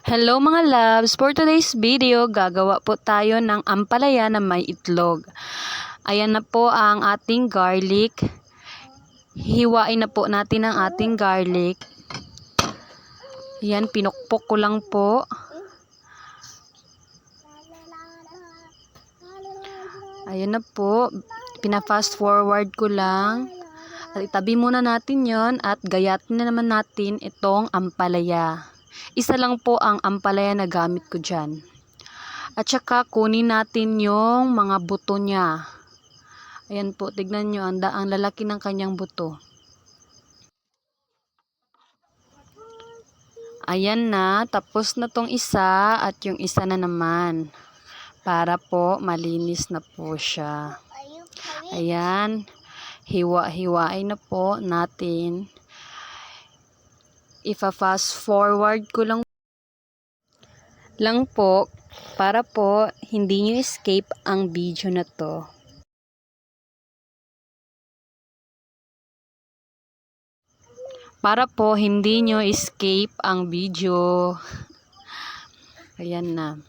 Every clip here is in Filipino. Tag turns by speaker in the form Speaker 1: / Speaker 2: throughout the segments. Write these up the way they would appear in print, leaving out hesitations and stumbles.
Speaker 1: Hello mga loves! For today's video, gagawa po tayo ng ampalaya na may itlog. Ayan na po ang ating garlic. Hiwain na po natin ang ating garlic. Ayan, pinukpok ko lang po. Ayan na po. Pina-fast forward ko lang. At itabi muna natin yon at gayatin na naman natin itong ampalaya. Isa lang po ang ampalaya na gamit ko dyan. At saka kunin natin yung mga buto niya. Ayan po, tignan nyo, ang lalaki ng kanyang buto. Ayan na, tapos na tong isa at yung isa na naman. Para po malinis na po siya. Ayan, hiwa-hiwain na po natin. Ifa-fast forward ko lang po para po hindi nyo escape ang video na to. Para po hindi nyo escape ang video. Ayan na.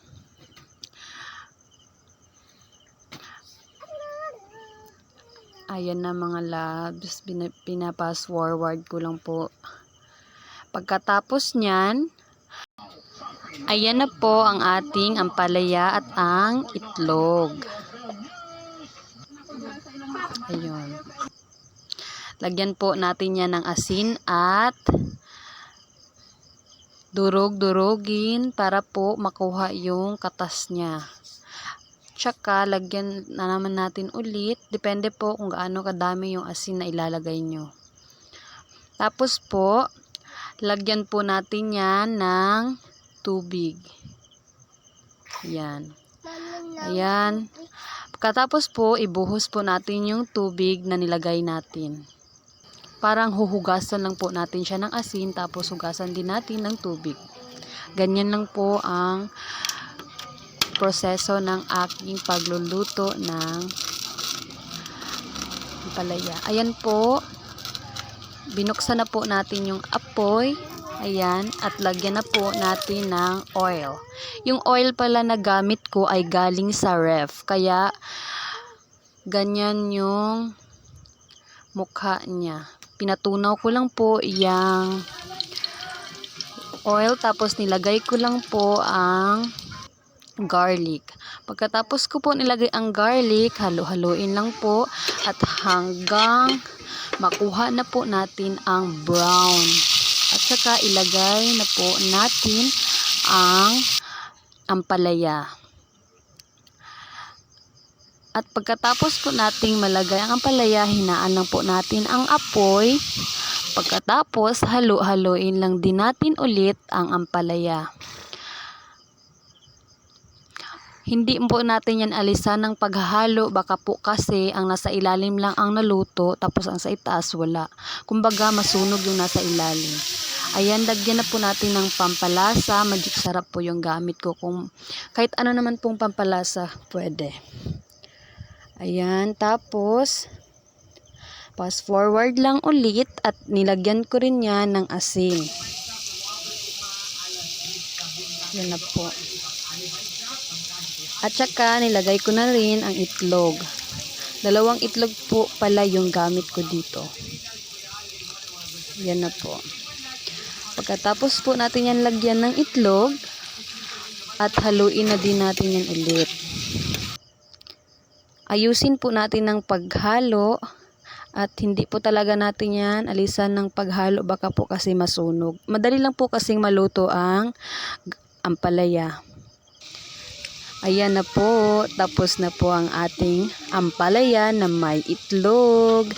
Speaker 1: Ayan na mga loves. Pina-pass forward ko lang po. Pagkatapos nyan, ayan na po ang ating ampalaya at ang itlog. Ayun. Lagyan po natin yan ng asin at durog-durogin para po makuha yung katas niya. Tsaka lagyan na naman natin ulit. Depende po kung gaano kadami yung asin na ilalagay nyo. Tapos po, lagyan po natin yan ng tubig. Ayan. Ayan. Pagkatapos po, ibuhos po natin yung tubig na nilagay natin. Parang huhugasan lang po natin siya ng asin, tapos hugasan din natin ng tubig. Ganyan lang po ang proseso ng aking pagluluto ng ampalaya. Ayan po. Binuksan na po natin yung apoy. Ayan. At lagyan na po natin ng oil. Yung oil pala na gamit ko ay galing sa ref. Kaya, ganyan yung mukha niya. Pinatunaw ko lang po yung oil. Tapos nilagay ko lang po ang garlic. Pagkatapos ko po nilagay ang garlic, halo-haloin lang po. At hanggang makuha na po natin ang brown. At saka ilagay na po natin ang ampalaya. At pagkatapos po nating malagay ang ampalaya, hinaan lang po natin ang apoy. Pagkatapos, halo-haloin lang din natin ulit ang ampalaya. Hindi po natin yan alisan ng paghahalo, baka po kasi ang nasa ilalim lang ang naluto, tapos ang sa itaas wala. Kumbaga, masunog yung nasa ilalim. Ayan, lagyan na po natin ng pampalasa. Magic sarap po yung gamit ko. Kung kahit ano naman pong pampalasa, pwede. Ayan, tapos fast forward lang ulit at nilagyan ko rin yan ng asin. Yan na po. At saka nilagay ko na rin ang itlog. 2 itlog po pala yung gamit ko dito. Yan na po. Pagkatapos po natin yan lagyan ng itlog at haluin na din natin yan ulit. Ayusin po natin ng paghalo at hindi po talaga natin yan alisan ng paghalo, baka po kasi masunog. Madali lang po kasing maluto ang ampalaya. Ayan na po, tapos na po ang ating ampalaya na may itlog.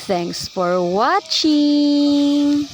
Speaker 1: Thanks for watching!